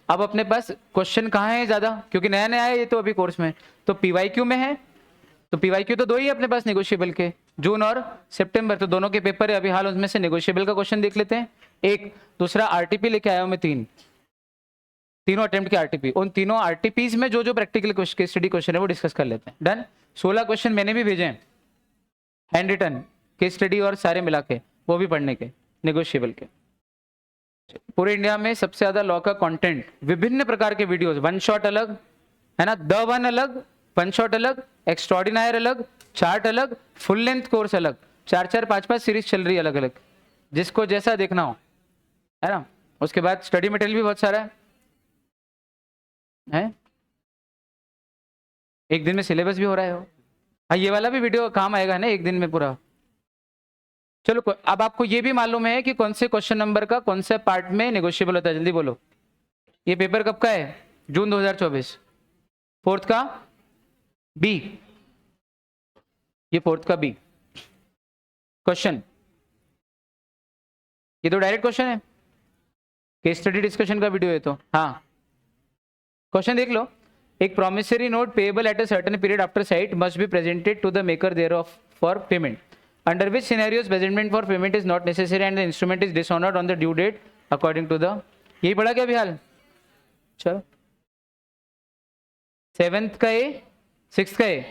अब अपने पास क्वेश्चन कहाँ है ज्यादा, क्योंकि नया नया है ये तो अभी कोर्स में, तो पीवाईक्यू में है। तो पीवाईक्यू तो दो ही है अपने पास नेगोशिएबल के, जून और सितंबर, तो दोनों के पेपर है अभी हाल, उसमें से नेगोशिएबल का क्वेश्चन देख लेते हैं एक। दूसरा आरटीपी लेके आया हूं मैं तीनों अटेम्प्ट के आरटीपी, उन तीनों आरटीपीज में जो जो प्रैक्टिकल केस स्टडी क्वेश्चन है वो डिस्कस कर लेते हैं। डन। 16 क्वेश्चन मैंने भी भेजे हैं हैंड रिटन, केस स्टडी और सारे मिला के, वो भी पढ़ने के नेगोशिएबल के। पूरे इंडिया में सबसे ज्यादा लॉ का कंटेंट, विभिन्न प्रकार के वीडियोस, वन शॉट अलग है ना, द वन अलग, वन शॉट अलग, एक्स्ट्रॉर्डिनायर अलग, चार्ट अलग, फुल लेंथ कोर्स अलग, 4-4 5-5 सीरीज चल रही है अलग अलग, जिसको जैसा देखना हो, है ना। उसके बाद स्टडी मटेरियल भी बहुत सारा है? एक दिन में सिलेबस भी हो रहा है वो। हाँ, ये वाला भी वीडियो काम आएगा ना एक दिन में पूरा। चलो अब आपको ये भी मालूम है कि कौन से क्वेश्चन नंबर का कौन से पार्ट में नेगोशिएबल होता है, जल्दी बोलो। ये पेपर कब का है? जून 2024। फोर्थ का बी, ये फोर्थ का बी क्वेश्चन, ये तो डायरेक्ट क्वेश्चन है, केस स्टडी डिस्कशन का वीडियो है तो। हाँ, क्वेश्चन देख लो। एक promissory note payable at a certain period after sight must be presented to the maker thereof for payment. Under which scenarios presentment for payment is not necessary and the instrument is dishonored on the due date according to the, यही पढ़ा क्या अभी हाल? चलो 7th का ए, 6th का ए।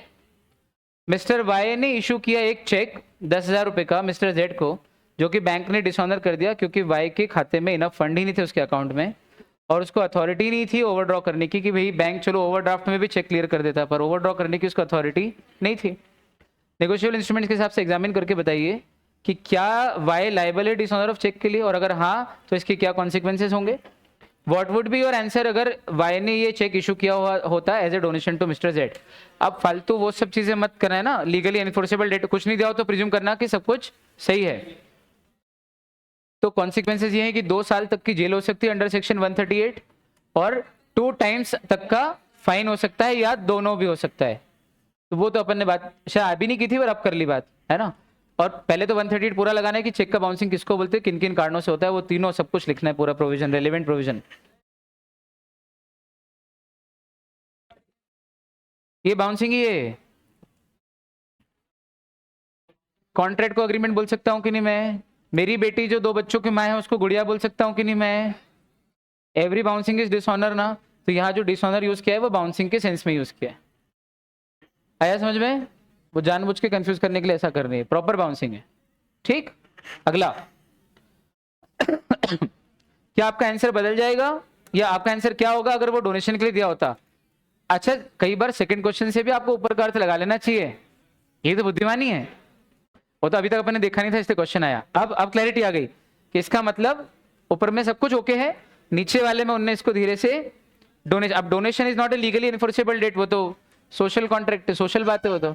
Mister Y ने issue किया एक चेक 10,000 रुपए का मिस्टर जेड को, जो कि बैंक ने डिसऑनर कर दिया क्योंकि वाई के खाते में इनफ फंड ही नहीं थे उसके अकाउंट में, और उसको अथॉरिटी नहीं थी ओवरड्रॉ करने की, कि भाई बैंक चलो ओवरड्राफ्ट में भी चेक क्लियर कर देता, पर ओवरड्रॉ करने की उसको अथॉरिटी नहीं थी। नेगोशिएबल इंस्ट्रूमेंट्स के हिसाब से एग्जामिन करके बताइए कि क्या वाई लायबल है डिसऑनर ऑफ चेक के लिए, और अगर हाँ तो इसके क्या कॉन्सिक्वेंसेज होंगे। What would be your answer अगर वाई ने ये चेक इशू किया हुआ होता as a donation to mister Z. अब फालतू वो सब चीजें मत करना है ना, लीगली एनफोर्सेबल डेट कुछ नहीं दिया हो तो प्रिज्यूम करना कि सब कुछ सही है। तो कॉन्सिक्वेंसेज ये है कि 2 साल तक की जेल हो सकती है अंडर सेक्शन 138, और 2 टाइम्स तक का फाइन हो सकता है, या दोनों भी हो सकता है। तो वो तो अपन ने बात शायद अभी नहीं की थी, पर अब कर ली बात, है ना। और पहले तो 138 पूरा लगाना है कि चेक का बाउंसिंग किसको बोलते हैं, किन किन कारणों से होता है, वो तीनों सब कुछ लिखना है, पूरा प्रोविजन, रेलेवेंट प्रोविजन। ये बाउंसिंग ही है। कॉन्ट्रैक्ट को अग्रीमेंट बोल सकता हूं कि नहीं मैं? मेरी बेटी जो 2 बच्चों की माँ है उसको गुड़िया बोल सकता हूं कि नहीं मैं? एवरी बाउंसिंग इज डिसऑनर ना, तो यहाँ जो डिसऑनर यूज किया है वो बाउंसिंग के सेंस में यूज किया है। आया समझ में? वो जानबूझ के कंफ्यूज करने के लिए ऐसा कर रही है, प्रॉपर बाउंसिंग है। ठीक, अगला क्या आपका आंसर बदल जाएगा, या आपका आंसर क्या होगा अगर वो डोनेशन के लिए दिया होता? अच्छा, कई बार सेकंड क्वेश्चन से भी आपको ऊपर का अर्थ लगा लेना चाहिए, ये तो बुद्धिमानी है। वो तो अभी तक अपन ने देखा नहीं था, इससे क्वेश्चन आया। अब क्लैरिटी आ गई कि इसका मतलब ऊपर में सब कुछ ओके है, नीचे वाले में उनने इसको धीरे से डोनेशन, अब donation is not a legally enforceable debt, वो तो सोशल कॉन्ट्रैक्ट, सोशल बात है वो तो,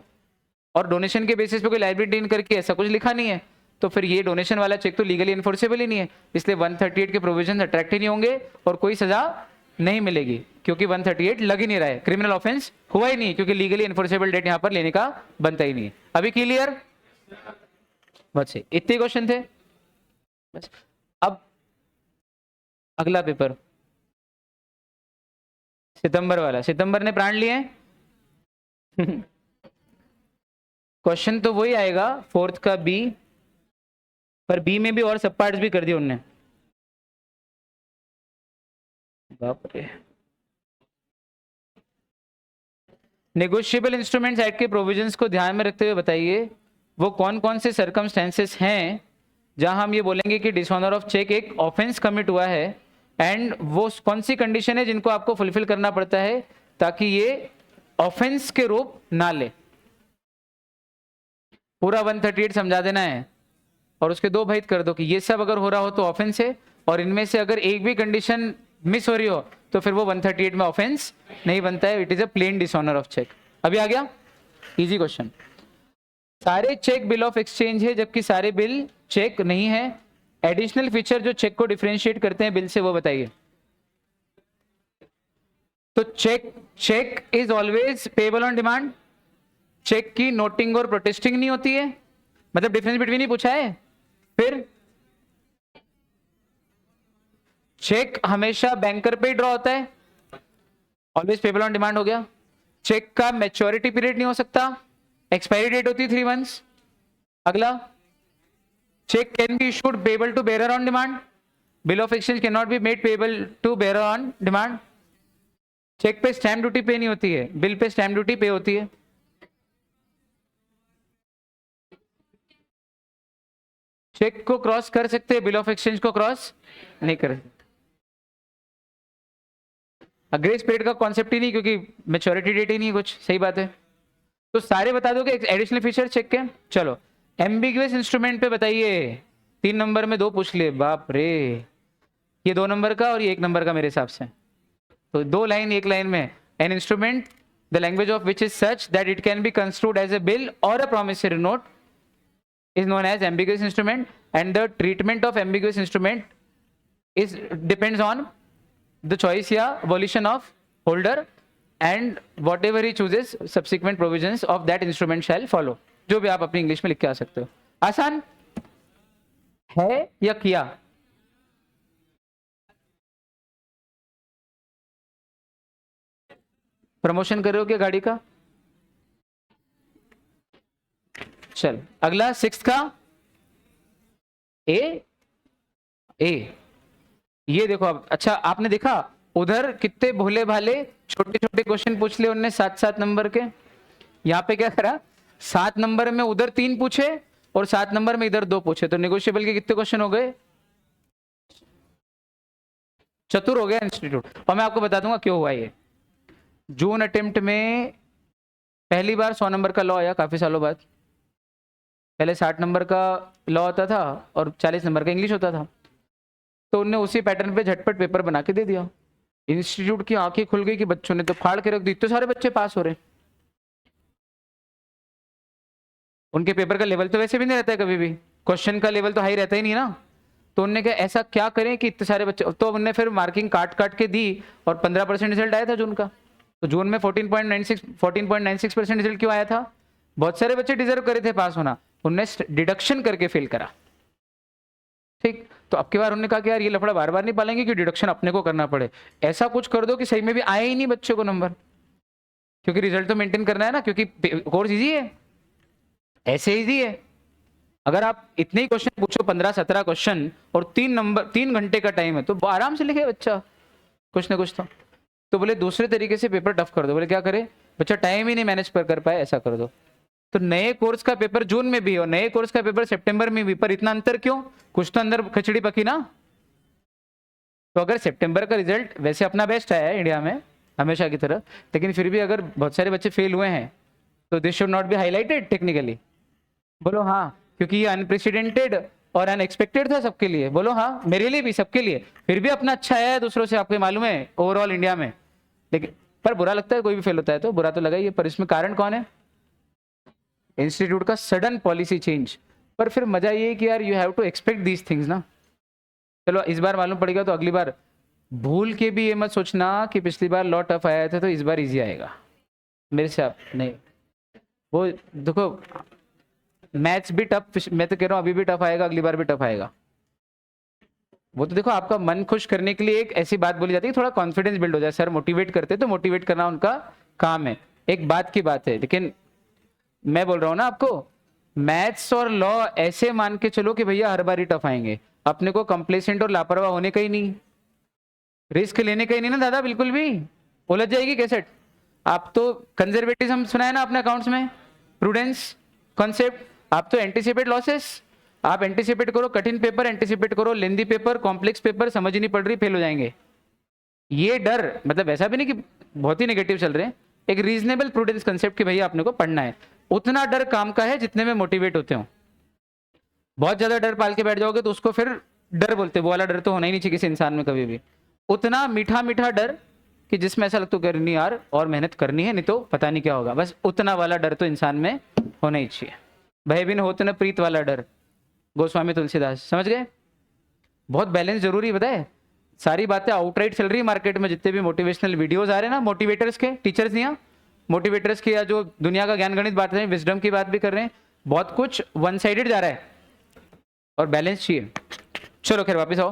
और डोनेशन के बेसिस पे कोई लायबिलिटी करके ऐसा कुछ लिखा नहीं है, तो फिर ये डोनेशन वाला चेक तो लीगली एनफोर्सेबल ही नहीं है, इसलिए 138 के प्रोविजन अट्रैक्ट ही नहीं होंगे और कोई सजा नहीं मिलेगी, क्योंकि 138 लग ही नहीं रहा है, क्रिमिनल ऑफेंस हुआ ही नहीं, क्योंकि लीगली एनफोर्सेबल डेट यहां पर लेने का बनता ही नहीं है। अभी क्लियर? बस इतने क्वेश्चन थे बस। अब अगला पेपर सितंबर वाला, सितंबर ने प्राण लिए क्वेश्चन तो वही आएगा, फोर्थ का बी, पर बी में भी और सब पार्ट्स भी कर दिए उनने। बाप रे। नेगोशिएबल इंस्ट्रूमेंट्स एक्ट के प्रोविजंस को ध्यान में रखते हुए बताइए वो कौन कौन से सर्कमस्टेंसेस हैं जहां हम ये बोलेंगे कि डिसऑनर ऑफ चेक एक ऑफेंस कमिट हुआ है, एंड वो कौन सी कंडीशन है जिनको आपको फुलफिल करना पड़ता है ताकि ये ऑफेंस के रूप ना ले। पूरा 138 समझा देना है और उसके 2 भेद कर दो कि ये सब अगर हो रहा हो तो ऑफेंस है, और इनमें से अगर एक भी कंडीशन मिस हो रही हो तो फिर वो 138 में ऑफेंस नहीं बनता है, it is a plain dishonour of cheque. अभी आ गया? Easy question. सारे चेक बिल ऑफ एक्सचेंज है जबकि सारे बिल चेक नहीं है, एडिशनल फीचर जो चेक को डिफरेंशिएट करते हैं बिल से वो बताइए। तो cheque is always payable on demand, cheque की नोटिंग और प्रोटेस्टिंग नहीं होती है, मतलब डिफरेंस बिटवीन ही पूछा है। फिर चेक हमेशा बैंकर पे ड्रॉ होता है, ऑलवेज पेबल ऑन डिमांड हो गया। चेक का मैच्योरिटी पीरियड नहीं हो सकता, एक्सपायरी डेट होती है 3 months। अगला, cheque can be issued payable to bearer on demand, bill of exchange can not be made payable to bearer on demand. Cheque पे स्टैम्प ड्यूटी पे नहीं होती है, बिल पे स्टैम्प ड्यूटी पे होती है। चेक को क्रॉस कर सकते हैं, बिल ऑफ एक्सचेंज को क्रॉस नहीं कर सकते। ग्रेस पीरियड का कॉन्सेप्ट ही नहीं, क्योंकि मैच्योरिटी डेट ही नहीं है कुछ, सही बात है। तो सारे बता दोगे एडिशनल फीचर चेक के। चलो एम्बिगुअस इंस्ट्रूमेंट पे बताइए, 3 नंबर में 2 पूछ लिए, बाप रे। ये 2 नंबर का और ये 1 नंबर का मेरे हिसाब से, तो 2 लाइन 1 लाइन में। An instrument the language of which is such that it can be construed as a bill or a promissory note is known as ambiguous instrument, and the treatment of ambiguous instrument is depends on the choice या volition of holder, and whatever he chooses subsequent provisions of that instrument shall follow। जो भी आप अपनी English में लिख के आ सकते हो। आसान है या किया? प्रमोशन कर रहे हो क्या गाड़ी का? चल अगला 6th का ए ये देखो अब। अच्छा आपने देखा उधर कितने भोले भाले छोटे छोटे क्वेश्चन पूछ लिए उनने 7-7 नंबर के। यहाँ पे क्या करा, 7 नंबर में उधर 3 पूछे और 7 नंबर में इधर 2 पूछे, तो नेगोशिएबल के कितने क्वेश्चन हो गए? चतुर हो गया इंस्टीट्यूट। और मैं आपको बता दूंगा क्यों हुआ ये। जून अटेम्प्ट में पहली बार 100 नंबर का लॉ आया काफी सालों बाद। पहले 60 नंबर का लॉ होता था और 40 नंबर का इंग्लिश होता था, तो उनने उसी पैटर्न पे झटपट पेपर बना के दे दिया। इंस्टीट्यूट की आंखें खुल गई कि बच्चों ने तो फाड़ के रख दी, इतने सारे बच्चे पास हो रहे। उनके पेपर का लेवल तो वैसे भी नहीं रहता है कभी भी, क्वेश्चन का लेवल तो हाई रहता ही नहीं ना। तो उनने कहा ऐसा क्या करें कि इतने सारे बच्चे, तो उनने फिर मार्किंग काट काट के दी और 15% रिजल्ट आया था जून का। तो जून में 14.96% रिजल्ट क्यों आया था? बहुत सारे बच्चे डिजर्व करे थे पास होना, उनने डिडक्शन करके फेल करा। ठीक, तो अब की बार उन्होंने कहा कि यार ये लफड़ा बार बार नहीं पालेंगे कि डिडक्शन अपने को करना पड़े, ऐसा कुछ कर दो कि सही में भी आए ही नहीं बच्चे को नंबर, क्योंकि रिजल्ट तो मेंटेन करना है ना, क्योंकि कोर्स इजी है, ऐसे इजी है। अगर आप इतने ही क्वेश्चन पूछो 15-17 क्वेश्चन और 3 घंटे का टाइम है, तो आराम से लिखे बच्चा कुछ ना कुछ। तो बोले दूसरे तरीके से पेपर टफ कर दो। बोले क्या करे, बच्चा टाइम ही नहीं मैनेज कर पाए, ऐसा कर दो। तो नए कोर्स का पेपर जून में भी और नए कोर्स का पेपर सितंबर में भी, पर इतना अंतर क्यों? कुछ तो अंदर खिचड़ी पकी ना। तो अगर सितंबर का रिजल्ट वैसे अपना बेस्ट आया है इंडिया में हमेशा की तरह, लेकिन फिर भी अगर बहुत सारे बच्चे फेल हुए हैं तो this should not be highlighted technically. बोलो हाँ, क्योंकि ये अनप्रेसिडेंटेड और अनएक्सपेक्टेड था सबके लिए। बोलो हाँ, मेरे लिए भी, सबके लिए। फिर भी अपना अच्छा आया है दूसरों से, आपको मालूम है ओवरऑल इंडिया में। लेकिन पर बुरा लगता है, कोई भी फेल होता है तो बुरा तो लगा ही है, पर इसमें कारण कौन है? इंस्टीट्यूट का सडन पॉलिसी चेंज। पर फिर मजा ये कि यार you have to expect these things ना। चलो इस बार मालूम पड़ेगा तो अगली बार भूल के भी ये मत सोचना कि पिछली बार लॉ टफ आया था तो इस बार इजी आएगा। मेरे से आप नहीं, वो देखो मैथ्स भी टफ, मैं तो कह रहा हूँ अभी भी टफ आएगा, अगली बार भी टफ आएगा। वो तो देखो आपका मन खुश करने के लिए एक ऐसी बात बोली जाती है, थोड़ा कॉन्फिडेंस बिल्ड हो जाए। सर मोटिवेट करते तो मोटिवेट करना उनका काम है, एक बात की बात है। लेकिन मैं बोल रहा हूं ना आपको, मैथ्स और लॉ ऐसे मान के चलो कि भैया हर बार ही टफ आएंगे। अपने को कंप्लेसेंट और लापरवाह होने का ही नहीं, रिस्क लेने का ही नहीं ना दादा, बिल्कुल भी। उलझ जाएगी कैसेट। आप तो कंजर्वेटिज्म सुना है ना अपने अकाउंट्स में, प्रूडेंस कॉन्सेप्ट। आप तो एंटीसिपेट लॉसेस, आप एंटीसिपेट करो कठिन पेपर, एंटीसिपेट करो लेंदी पेपर, कॉम्प्लेक्स पेपर, समझ ही नहीं पड़ रही, फेल हो जाएंगे। ये डर मतलब ऐसा भी नहीं कि बहुत ही नेगेटिव चल रहे हैं, एक रीजनेबल प्रूडेंस कंसेप्ट कि भैया अपने को पढ़ना है। उतना डर काम का है जितने में मोटिवेट होते हो। बहुत ज्यादा डर पाल के बैठ जाओगे तो उसको फिर डर बोलते, वो वाला डर तो होना ही नहीं चाहिए किसी इंसान में कभी भी। उतना मीठा मीठा डर कि जिसमें ऐसा लगता है नहीं यार और मेहनत करनी है, नहीं तो पता नहीं क्या होगा, बस उतना वाला डर तो इंसान में होना ही चाहिए। भय बिन होत न प्रीत वाला डर, गोस्वामी तुलसीदास, समझ गए? बहुत बैलेंस जरूरी है, बताए। सारी बातें आउटराइट चल रही है मार्केट में, जितने भी मोटिवेशनल वीडियोस आ रहे हैं ना, मोटिवेटर्स के, टीचर्स नहीं, मोटिवेटर्स की, या जो दुनिया का ज्ञान गणित बात रहे हैं, विजडम की बात भी कर रहे हैं, बहुत कुछ वन साइडेड जा रहा है और बैलेंस चाहिए। चलो खैर वापस आओ।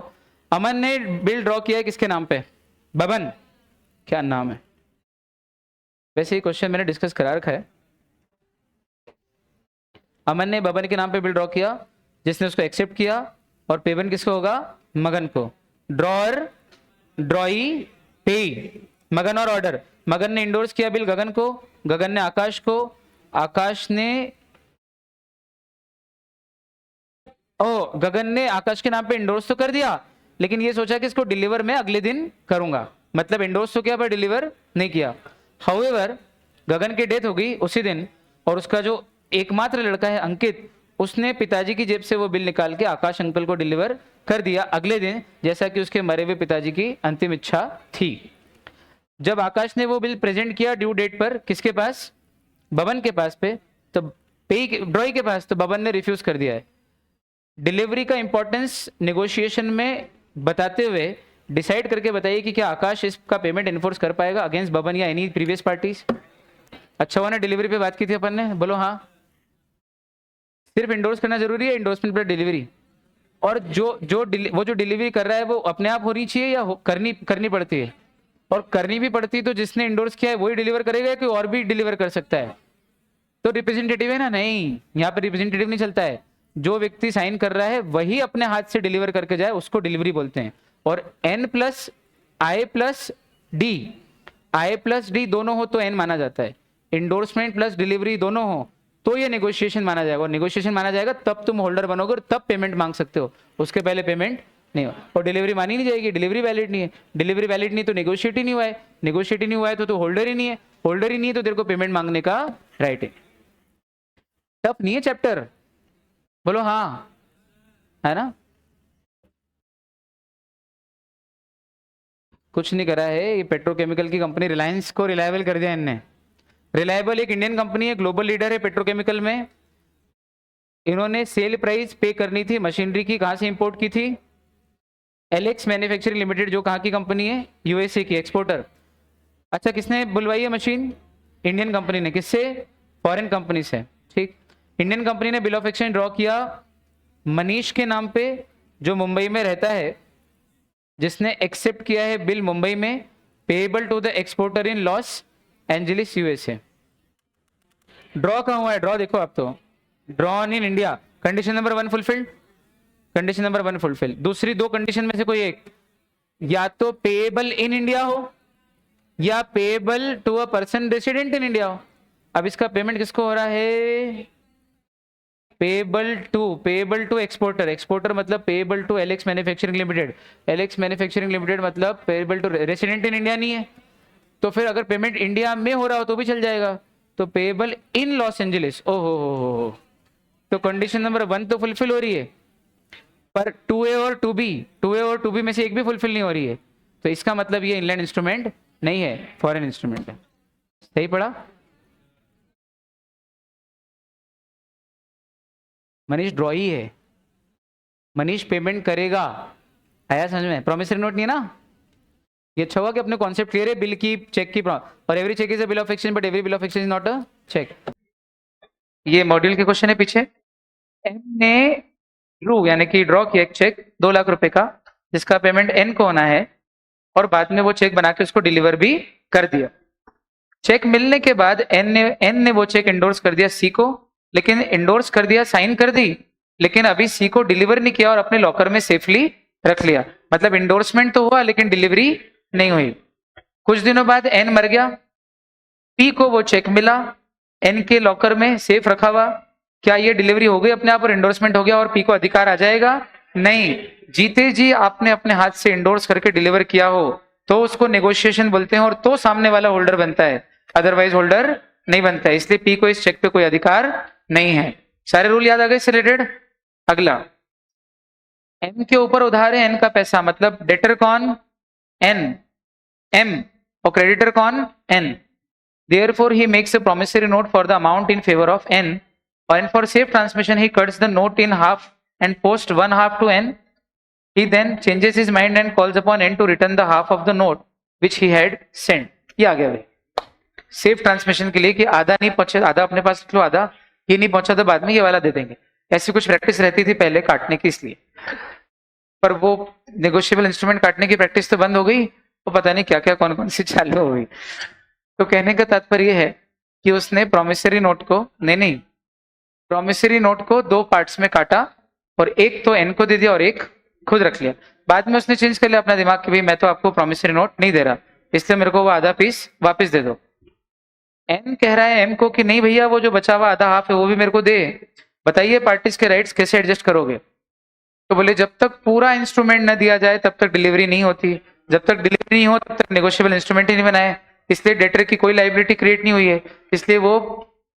अमन ने बिल ड्रॉ किया है किसके नाम पे? बबन, क्या नाम है? वैसे ये क्वेश्चन मैंने डिस्कस करा रखा है। अमन ने बबन के नाम पे बिल ड्रॉ किया, जिसने उसको एक्सेप्ट किया, और पेमेंट किसको होगा? मगन को। ड्रॉअर, ड्रॉई, पे, मगन और ऑर्डर। मगन ने इंडोर्स किया बिल गगन को, गगन ने आकाश को, आकाश ने गगन ने आकाश के नाम पे इंडोर्स तो कर दिया, लेकिन ये सोचा कि इसको डिलीवर मैं अगले दिन करूंगा, मतलब इंडोर्स तो किया पर डिलीवर नहीं किया। हाउएवर गगन की डेथ हो गई उसी दिन, और उसका जो एकमात्र लड़का है अंकित, उसने पिताजी की जेब से वो बिल निकाल के आकाश अंकल को डिलीवर कर दिया अगले दिन, जैसा कि उसके मरे हुए पिताजी की अंतिम इच्छा थी। जब आकाश ने वो बिल प्रेजेंट किया ड्यू डेट पर, किसके पास? बबन के पास पे, तो ड्रॉई के पास, तो बबन ने रिफ्यूज कर दिया है। डिलीवरी का इंपॉर्टेंस नेगोशिएशन में बताते हुए डिसाइड करके बताइए कि क्या आकाश इसका पेमेंट इन्फोर्स कर पाएगा अगेंस्ट बबन या एनी प्रीवियस पार्टीज। अच्छा हुआ ना डिलीवरी पे बात की थी अपन ने, बोलो हाँ। सिर्फ इंडोर्स करना जरूरी है, इंडोर्समेंट पर डिलीवरी? और वो जो डिलीवरी कर रहा है वो अपने आप होनी चाहिए या करनी पड़ती है? और करनी भी पड़ती है तो जिसने इंडोर्स किया है वही डिलीवर करेगा या कोई और भी डिलीवर कर सकता है? तो रिप्रेजेंटेटिव है ना? नहीं, यहाँ पे रिप्रेजेंटेटिव नहीं चलता है। जो व्यक्ति साइन कर रहा है वही अपने हाथ से डिलीवर करके जाए, उसको डिलीवरी बोलते हैं। और n प्लस आई प्लस डी दोनों हो तो n माना जाता है। इंडोर्समेंट प्लस डिलीवरी दोनों हो तो ये नेगोशिएशन माना जाएगा, और नेगोशिएशन माना जाएगा तब तुम होल्डर बनोगे और तब पेमेंट मांग सकते हो, उसके पहले पेमेंट नहीं हो। और डिलीवरी मानी नहीं जाएगी, डिलीवरी वैलिड नहीं है। डिलीवरी वैलिड नहीं तो नेगोशिएट ही नहीं हुआ है, नेगोशिएट ही नहीं हुआ है तो होल्डर ही नहीं है, होल्डर ही नहीं है तो तेरे को पेमेंट मांगने का राइट है। टफ नहीं है चैप्टर, बोलो हाँ, है ना? कुछ नहीं करा है, ये पेट्रोकेमिकल की कंपनी रिलायंस को रिलायबल कर दिया इनने। रिलायबल एक इंडियन कंपनी है, ग्लोबल लीडर है पेट्रोकेमिकल में। इन्होंने सेल प्राइस पे करनी थी मशीनरी की, कहां से इंपोर्ट की थी? एलेक्स मैन्युफैक्चरिंग लिमिटेड, जो कहां की कंपनी है? यूएसए की, एक्सपोर्टर। अच्छा, किसने बुलवाई है मशीन? इंडियन कंपनी ने। किससे? फॉरेन कंपनी से, ठीक। इंडियन कंपनी ने बिल ऑफ एक्सचेंज ड्रॉ किया मनीष के नाम पे, जो मुंबई में रहता है, जिसने एक्सेप्ट किया है बिल मुंबई में, payable to the exporter in Los Angeles USA. Draw कहां हुआ है? ड्रॉ देखो आप तो, drawn in India. Condition number 1 fulfilled, condition number 1 fulfil. दूसरी दो कंडीशन में से कोई एक, या तो पेएबल इन इंडिया हो या payable to a person resident in India हो। अब इसका पेमेंट किसको हो रहा है? Payable to exporter. एक्सपोर्टर मतलब payable to Alex manufacturing limited. Alex manufacturing limited मतलब payable to resident in India नहीं है, तो फिर अगर पेमेंट इंडिया में हो रहा हो तो भी चल जाएगा। तो पेएबल इन लॉस एंजलिस, ओहो हो, तो कंडीशन नंबर 1 तो फुलफिल हो रही है, पर 2A और 2B में से एक भी फुलफिल नहीं हो रही है, तो इसका मतलब ये इनलैंड इंस्ट्रूमेंट नहीं है, फॉरेन इंस्ट्रूमेंट है। सही पढ़ा? मनीष ड्रॉ ही है, मनीष पेमेंट करेगा। आया समझ में? प्रोमिसरी नोट नहीं है ना? ये अच्छा हुआ कि अपने कॉन्सेप्ट क्लियर है, बिल की, चेक की, और every check is a bill of exchange but every bill of exchange is not a check. ये मॉड्यूल के क्वेश्चन है पीछे। एन ने यानी कि ड्रॉ किया एक चेक 2 लाख रुपए का, जिसका पेमेंट एन को होना है, और बाद में वो चेक बना के उसको डिलीवर भी कर दिया। चेक मिलने के बाद एन ने वो चेक इंडोर्स कर दिया सी को, लेकिन इंडोर्स कर दिया, साइन कर दी, लेकिन अभी सी को डिलीवर नहीं किया और अपने लॉकर में सेफली रख लिया। मतलब इंडोर्समेंट तो हुआ लेकिन डिलीवरी नहीं हुई। कुछ दिनों बाद एन मर गया, पी को वो चेक मिला, एन के लॉकर में सेफ रखा हुआ। क्या ये डिलीवरी हो गई अपने आप और इंडोर्समेंट हो गया और पी को अधिकार आ जाएगा? नहीं, जीते जी आपने अपने हाथ से इंडोर्स करके डिलीवर किया हो तो उसको नेगोशिएशन बोलते हैं, और तो सामने वाला होल्डर बनता है, अदरवाइज होल्डर नहीं बनता है। इसलिए पी को इस चेक पे कोई अधिकार नहीं है। सारे रूल याद आ गए इससे रिलेटेड? अगला, एम के ऊपर उधार है एन का पैसा, मतलब डेटर कौन? एन, एम, और क्रेडिटर कौन? N. Therefore, he makes a promissory note for the amount in favor of N, and for safe transmission, he cuts the note in half and posts one half to N. He then changes his mind and calls upon N to return the half of the note which he had sent. ये आ गया भाई safe transmission के लिए कि आधा नहीं पहुंचा, आधा अपने पास लो, आधा ये नहीं पहुंचा तो बाद में ये वाला दे देंगे। ऐसी कुछ प्रैक्टिस रहती थी पहले काटने की, इसलिए पर वो नेगोशिएबल इंस्ट्रूमेंट काटने की प्रैक्टिस तो बंद हो गई, वो पता नहीं क्या क्या कौन कौन सी चालू हो गई। तो कहने का तात्पर्य है कि उसने प्रॉमिसरी नोट को नहीं प्रॉमिसरी नोट को 2 पार्ट्स में काटा और एक तो एन को दे दिया और एक खुद रख लिया। बाद में उसने चेंज कर लिया अपना दिमाग कि भाई मैं तो आपको प्रॉमिसरी नोट नहीं दे रहा, इसलिए मेरे को वो आधा पीस वापस दे दो। एन कह रहा है एम को कि नहीं भैया वो जो बचा हुआ आधा हाफ है वो भी मेरे को दे, बताइए पार्टीज के राइट्स कैसे एडजस्ट करोगे। तो बोले जब तक पूरा इंस्ट्रूमेंट न दिया जाए तब तक डिलीवरी नहीं होती, जब तक डिलीवरी नहीं हो तब तक नेगोशिएबल इंस्ट्रूमेंट ही नहीं बनाए, इसलिए डेटर की कोई लाइबिलिटी क्रिएट नहीं हुई है, इसलिए वो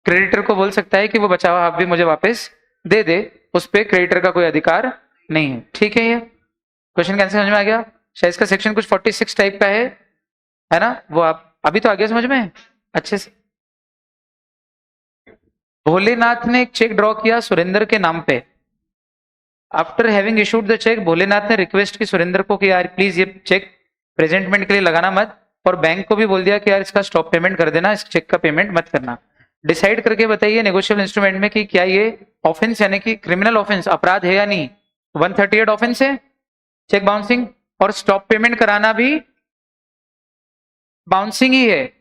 क्रेडिटर को बोल सकता है कि वो बचा हुआ हाफ भी मुझे वापस दे दे, उस पर क्रेडिटर का कोई अधिकार नहीं है। ठीक है, ये क्वेश्चन का आंसर समझ में आ गया। शायद इसका सेक्शन कुछ 46 टाइप का है ना, वो आप अभी तो आ गया समझ में अच्छे से। भोलेनाथ ने एक चेक ड्रॉ किया सुरेंद्र के नाम पे। After having issued the check, Bholenath ने रिक्वेस्ट की सुरेंद्र को कि यार प्लीज ये चेक प्रेजेंटमेंट के लिए लगाना मत, और बैंक को भी बोल दिया कि यार इसका स्टॉप पेमेंट कर देना, इस चेक का पेमेंट मत करना। डिसाइड करके बताइए नेगोशिएबल इंस्ट्रूमेंट में कि क्या ये ऑफेंस यानी कि क्रिमिनल ऑफेंस अपराध है या नहीं। 138 ऑफेंस है, चेक बाउंसिंग, और स्टॉप पेमेंट कराना भी बाउंसिंग ही है।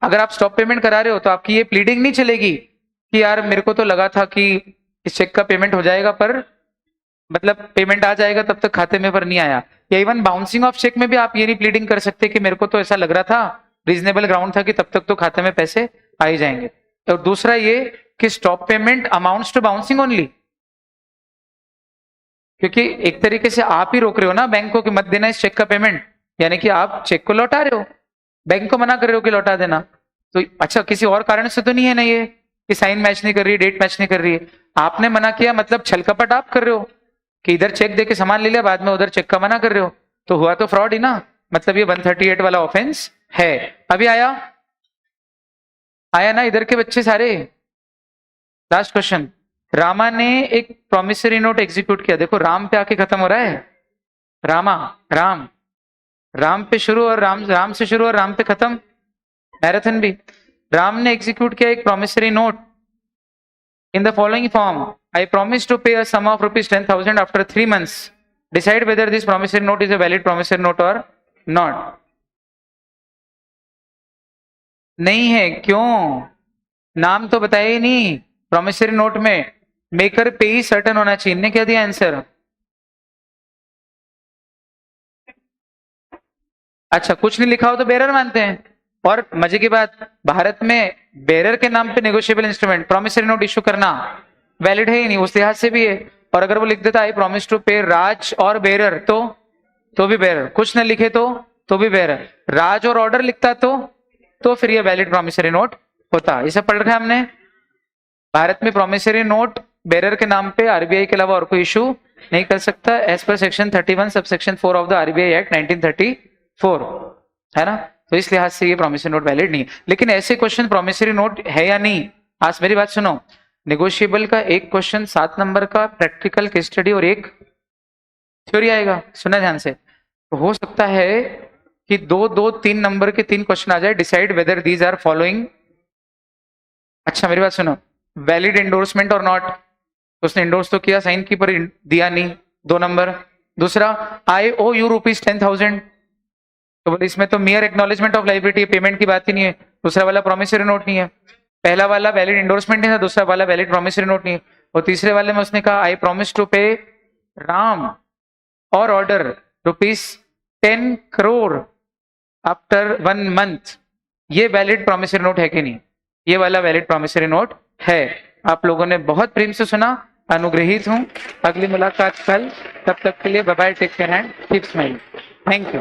अगर आप स्टॉप पेमेंट करा रहे हो तो आपकी ये प्लीडिंग नहीं चलेगी कि यार मेरे को तो लगा था कि इस चेक का पेमेंट हो जाएगा, पर मतलब पेमेंट आ जाएगा तब तक खाते में पर नहीं आया। या इवन बाउंसिंग ऑफ चेक में भी आप ये नहीं प्लीडिंग कर सकते कि मेरे को तो ऐसा लग रहा था, रीजनेबल ग्राउंड था कि तब तक तो खाते में पैसे आ ही जाएंगे। और दूसरा ये कि stop payment amounts to bouncing only, क्योंकि एक तरीके से आप ही रोक रहे हो ना बैंक को कि मत देना इस चेक का पेमेंट, यानी कि आप चेक को लौटा रहे हो, बैंक को मना कर रहे हो कि लौटा देना। तो अच्छा किसी और कारण से तो नहीं है ना ये कि साइन मैच नहीं कर रही, डेट मैच नहीं कर रही है, आपने मना किया मतलब छलकपट आप कर रहे हो कि इधर चेक देके सामान ले लिया, बाद में उधर चेक का मना कर रहे हो, तो हुआ तो फ्रॉड ही ना, मतलब ये 138 वाला ऑफेंस है। अभी आया ना इधर के बच्चे सारे। लास्ट क्वेश्चन, रामा ने एक प्रॉमिसरी नोट एग्जीक्यूट किया। देखो राम पे आके खत्म हो रहा है, रामा राम, राम पे शुरू और राम से शुरू और राम पे खत्म, मैराथन भी। राम ने एग्जीक्यूट किया एक promissory note in the following form, I promise to pay a sum of rupees 10,000 after 3 months. Decide whether this promissory note is a valid promissory note or not. नहीं है, क्यों? नाम तो बताया ही नहीं प्रॉमिसरी नोट में, मेकर पे ही certain होना चाहिए। इनने क्या दिया आंसर? अच्छा कुछ नहीं लिखा हो तो बेरर मानते हैं। और मजे की बात, भारत में बेरर के नाम पे negotiable instrument promissory note issue करना वैलिड है ही नहीं, उस लिहाज से भी है। और अगर वो लिख देता आई प्रॉमिस टू पे राज और बेरर तो भी बेरर, कुछ न लिखे तो भी बेरर, राज और ऑर्डर लिखता तो फिर ये वैलिड प्रॉमिसरी नोट होता। ये सब पढ़ रखा है हमने। भारत में प्रॉमिसरी नोट बेरर के नाम पे आरबीआई के अलावा और कोई इशू नहीं कर सकता as per section 31 sub section 4 of the RBI act 1934, है ना। तो इस लिहाज से ये प्रॉमिसरी नोट वैलिड नहीं। लेकिन ऐसे क्वेश्चन प्रॉमिसरी नोट है या नहीं, आज मेरी बात सुनो, नेगोशिएबल का एक क्वेश्चन 7 नंबर का प्रैक्टिकल केस स्टडी और एक थ्योरी आएगा, सुना ध्यान से। तो हो सकता है कि 2-2-3 नंबर के 3 क्वेश्चन आ जाए, decide whether these are following. अच्छा मेरी बात सुनो, वैलिड एंडोर्समेंट और नॉट, उसने एंडोर्स तो किया, साइन की, पर दिया नहीं, 2 नंबर। दूसरा आई ओ यू रुपीज 10,000, तो बोले इसमें तो मियर एक्नॉलेजमेंट ऑफ लाइबिलिटी, पेमेंट की बात ही नहीं है। दूसरा वाला प्रॉमिसरी नोट नहीं है, पहला वाला वैलिड एंडोर्समेंट नहीं था, दूसरा वाला वैलिड प्रॉमिसरी नोट नहीं है। और तीसरे वाले में उसने कहा आई प्रॉमिस टू पे राम और order rupees 10 crore after 1 month, ये वैलिड प्रॉमिसरी नोट है कि नहीं? ये वाला वैलिड प्रॉमिसरी नोट है। आप लोगों ने बहुत प्रेम से सुना, अनुग्रहित हूं। अगली मुलाकात कल, तब तक के लिए bye bye, take care and keep smiling. Thank you.